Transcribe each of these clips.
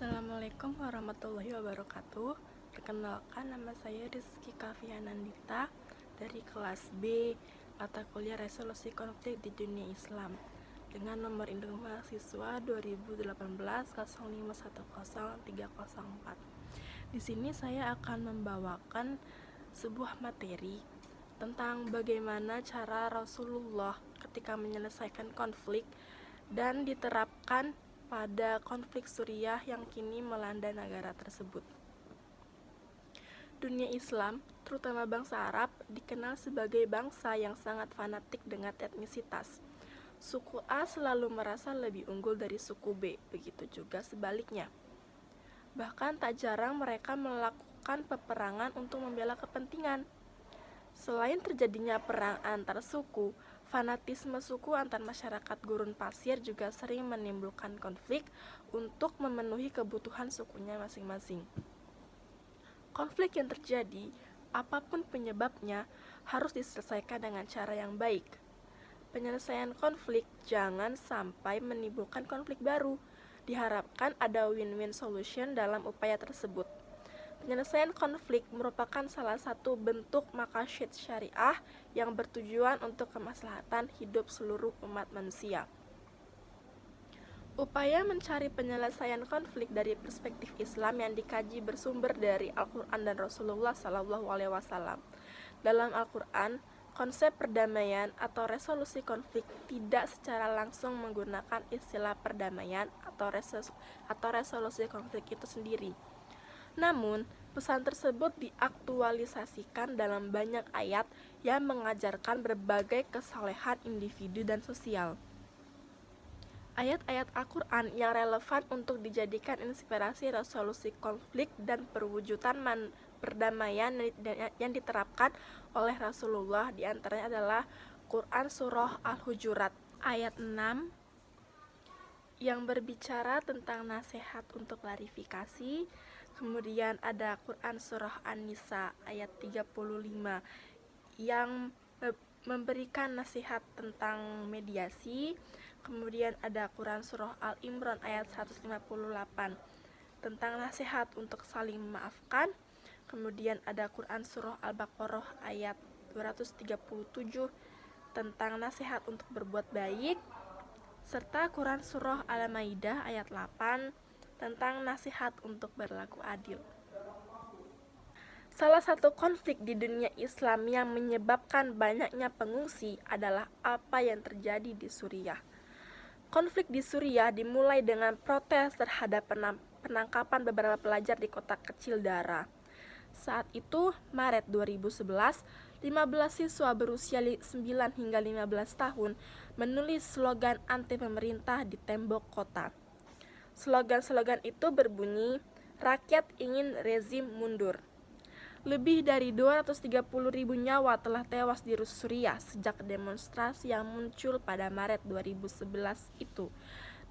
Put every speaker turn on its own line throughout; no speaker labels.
Assalamualaikum warahmatullahi wabarakatuh. Perkenalkan, nama saya Rizky Kafianandita dari kelas B mata kuliah Resolusi Konflik di Dunia Islam dengan nomor induk mahasiswa 2018-0510-304. Di sini saya akan membawakan sebuah materi tentang bagaimana cara Rasulullah ketika menyelesaikan konflik dan diterapkan pada konflik Suriah yang kini melanda negara tersebut. Dunia Islam, terutama bangsa Arab, dikenal sebagai bangsa yang sangat fanatik dengan etnisitas. Suku A selalu merasa lebih unggul dari suku B, begitu juga sebaliknya. Bahkan tak jarang mereka melakukan peperangan untuk membela kepentingan. Selain terjadinya perang antar suku, fanatisme suku antar masyarakat gurun pasir juga sering menimbulkan konflik untuk memenuhi kebutuhan sukunya masing-masing. Konflik yang terjadi, apapun penyebabnya, harus diselesaikan dengan cara yang baik. Penyelesaian konflik jangan sampai menimbulkan konflik baru. Diharapkan ada win-win solution dalam upaya tersebut. Penyelesaian konflik merupakan salah satu bentuk maqasid syariah yang bertujuan untuk kemaslahatan hidup seluruh umat manusia. Upaya mencari penyelesaian konflik dari perspektif Islam yang dikaji bersumber dari Al-Quran dan Rasulullah SAW. Dalam Al-Quran, konsep perdamaian atau resolusi konflik tidak secara langsung menggunakan istilah perdamaian atau resolusi konflik itu sendiri. Namun, pesan tersebut diaktualisasikan dalam banyak ayat yang mengajarkan berbagai kesalehan individu dan sosial. Ayat-ayat Al-Quran yang relevan untuk dijadikan inspirasi resolusi konflik dan perwujudan perdamaian yang diterapkan oleh Rasulullah diantaranya adalah Quran Surah Al-Hujurat ayat 6 yang berbicara tentang nasihat untuk klarifikasi. Kemudian ada Quran Surah An-Nisa ayat 35 yang memberikan nasihat tentang mediasi. Kemudian ada Quran Surah Al-Imran ayat 158 tentang nasihat untuk saling memaafkan. Kemudian ada Quran Surah Al-Baqarah ayat 237 tentang nasihat untuk berbuat baik, serta Quran Surah Al-Maidah ayat 8 tentang nasihat untuk berlaku adil. Salah satu konflik di dunia Islam yang menyebabkan banyaknya pengungsi adalah apa yang terjadi di Suriah. Konflik di Suriah dimulai dengan protes terhadap penangkapan beberapa pelajar di kota kecil Dara. Saat itu, Maret 2011, 15 siswa berusia 9 hingga 15 tahun menulis slogan anti pemerintah di tembok kota. Slogan-slogan itu berbunyi, rakyat ingin rezim mundur. Lebih dari 230.000 nyawa telah tewas di Suriah sejak demonstrasi yang muncul pada Maret 2011 itu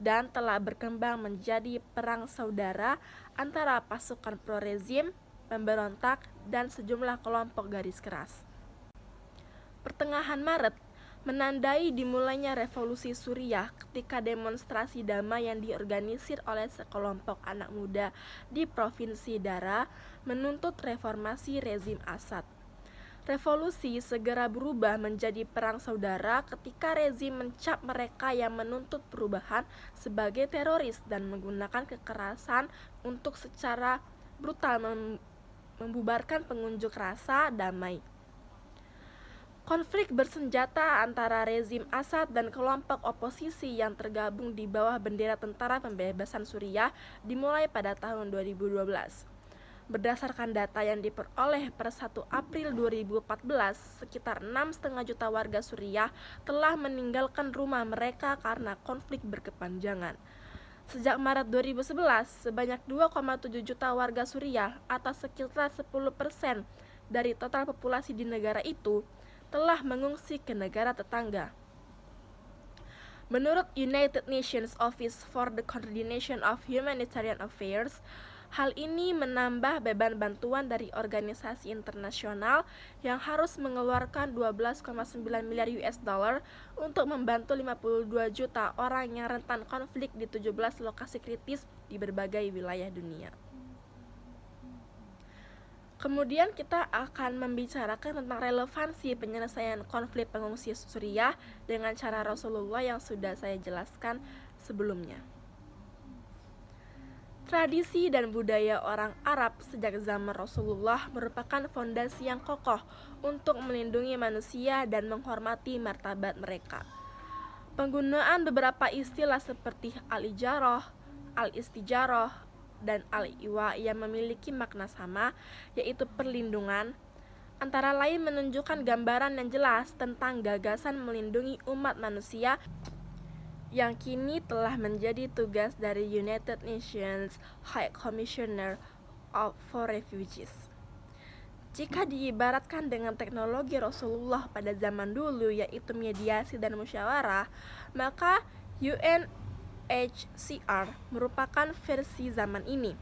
dan telah berkembang menjadi perang saudara antara pasukan pro-rezim, pemberontak, dan sejumlah kelompok garis keras. Pertengahan Maret menandai dimulainya revolusi Suriah ketika demonstrasi damai yang diorganisir oleh sekelompok anak muda di provinsi Dara menuntut reformasi rezim Assad. Revolusi segera berubah menjadi perang saudara ketika rezim mencap mereka yang menuntut perubahan sebagai teroris dan menggunakan kekerasan untuk secara brutal membubarkan pengunjuk rasa damai. Konflik bersenjata antara rezim Assad dan kelompok oposisi yang tergabung di bawah bendera Tentara Pembebasan Suriah dimulai pada tahun 2012. Berdasarkan data yang diperoleh per 1 April 2014, sekitar 6,5 juta warga Suriah telah meninggalkan rumah mereka karena konflik berkepanjangan. Sejak Maret 2011, sebanyak 2,7 juta warga Suriah atau sekitar 10% dari total populasi di negara itu telah mengungsi ke negara tetangga. Menurut United Nations Office for the Coordination of Humanitarian Affairs, Hal ini menambah beban bantuan dari organisasi internasional yang harus mengeluarkan 12,9 miliar US dollar untuk membantu 52 juta orang yang rentan konflik di 17 lokasi kritis di berbagai wilayah dunia. Kemudian kita akan membicarakan tentang relevansi penyelesaian konflik pengungsi Suriah dengan cara Rasulullah yang sudah saya jelaskan sebelumnya. Tradisi dan budaya orang Arab sejak zaman Rasulullah merupakan fondasi yang kokoh untuk melindungi manusia dan menghormati martabat mereka. Penggunaan beberapa istilah seperti al-ijarah, al-istijarah, dan al-iwa yang memiliki makna sama, yaitu perlindungan, antara lain menunjukkan gambaran yang jelas tentang gagasan melindungi umat manusia yang kini telah menjadi tugas dari United Nations High Commissioner for Refugees. Jika diibaratkan dengan teknologi Rasulullah pada zaman dulu, yaitu mediasi dan musyawarah, maka UNHCR merupakan versi zaman ini.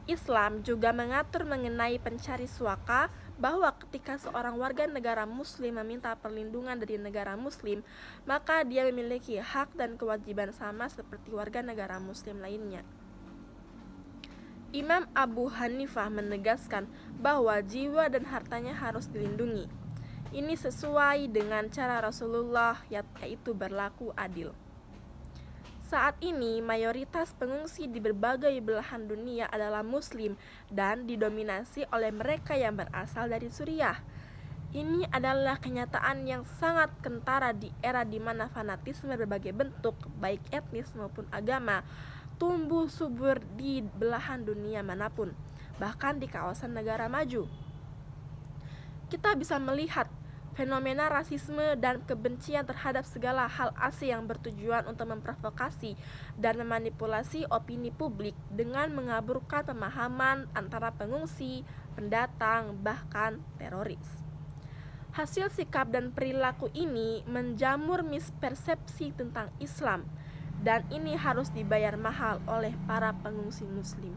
Islam juga mengatur mengenai pencari suaka bahwa ketika seorang warga negara muslim meminta perlindungan dari negara muslim, maka dia memiliki hak dan kewajiban sama seperti warga negara muslim lainnya. Imam Abu Hanifah menegaskan bahwa jiwa dan hartanya harus dilindungi. Ini sesuai dengan cara Rasulullah, yaitu berlaku adil. Saat ini, mayoritas pengungsi di berbagai belahan dunia adalah Muslim dan didominasi oleh mereka yang berasal dari Suriah. Ini adalah kenyataan yang sangat kentara di era di mana fanatisme berbagai bentuk, baik etnis maupun agama, tumbuh subur di belahan dunia manapun, bahkan di kawasan negara maju. Kita bisa melihat fenomena rasisme dan kebencian terhadap segala hal asing yang bertujuan untuk memprovokasi dan memanipulasi opini publik dengan mengaburkan pemahaman antara pengungsi, pendatang, bahkan teroris. Hasil sikap dan perilaku ini menjamur mispersepsi tentang Islam, dan ini harus dibayar mahal oleh para pengungsi Muslim.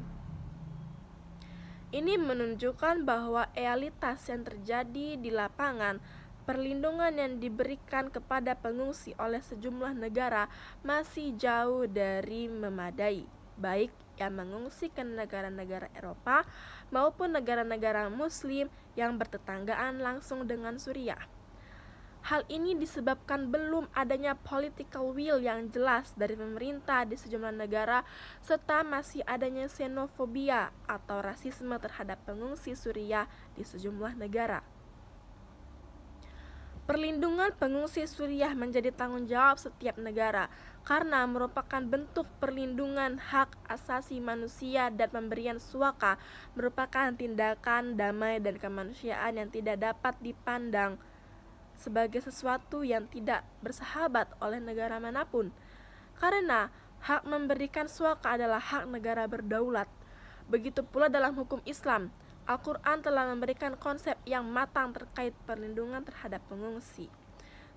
Ini menunjukkan bahwa realitas yang terjadi di lapangan, perlindungan yang diberikan kepada pengungsi oleh sejumlah negara masih jauh dari memadai, baik yang mengungsi ke negara-negara Eropa maupun negara-negara Muslim yang bertetanggaan langsung dengan Suriah. Hal ini disebabkan belum adanya political will yang jelas dari pemerintah di sejumlah negara, serta masih adanya xenofobia atau rasisme terhadap pengungsi Suriah di sejumlah negara. Perlindungan pengungsi Suriah menjadi tanggung jawab setiap negara karena merupakan bentuk perlindungan hak asasi manusia, dan pemberian suaka merupakan tindakan damai dan kemanusiaan yang tidak dapat dipandang sebagai sesuatu yang tidak bersahabat oleh negara manapun. Karena hak memberikan suaka adalah hak negara berdaulat. Begitu pula dalam hukum Islam, Al-Quran telah memberikan konsep yang matang terkait perlindungan terhadap pengungsi.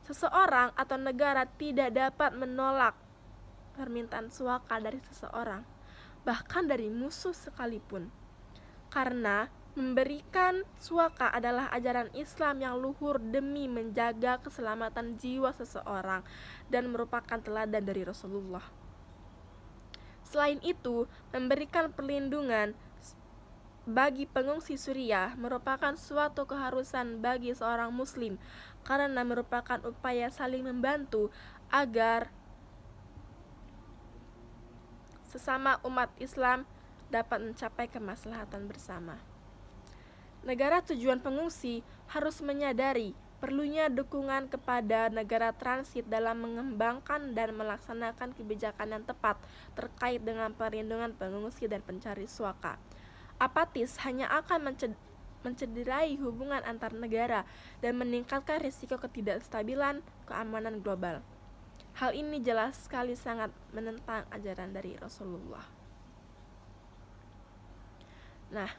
Seseorang atau negara tidak dapat menolak permintaan suaka dari seseorang, bahkan dari musuh sekalipun, karena memberikan suaka adalah ajaran Islam yang luhur demi menjaga keselamatan jiwa seseorang dan merupakan teladan dari Rasulullah. Selain itu, memberikan perlindungan bagi pengungsi Suriah merupakan suatu keharusan bagi seorang Muslim karena merupakan upaya saling membantu agar sesama umat Islam dapat mencapai kemaslahatan bersama. Negara tujuan pengungsi harus menyadari perlunya dukungan kepada negara transit dalam mengembangkan dan melaksanakan kebijakan yang tepat terkait dengan perlindungan pengungsi dan pencari suaka. Apatis hanya akan mencederai hubungan antar negara dan meningkatkan risiko ketidakstabilan keamanan global. Hal ini jelas sekali sangat menentang ajaran dari Rasulullah. Nah,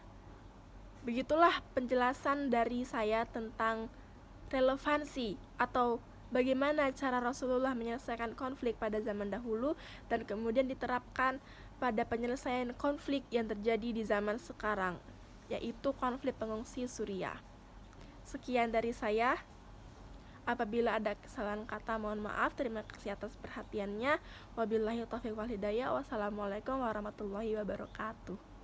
begitulah penjelasan dari saya tentang relevansi atau bagaimana cara Rasulullah menyelesaikan konflik pada zaman dahulu dan kemudian diterapkan pada penyelesaian konflik yang terjadi di zaman sekarang, yaitu konflik pengungsi Suriah. Sekian dari saya. Apabila ada kesalahan kata, mohon maaf. Terima kasih atas perhatiannya. Wabillahi taufiq wal hidayah. Wassalamualaikum warahmatullahi wabarakatuh.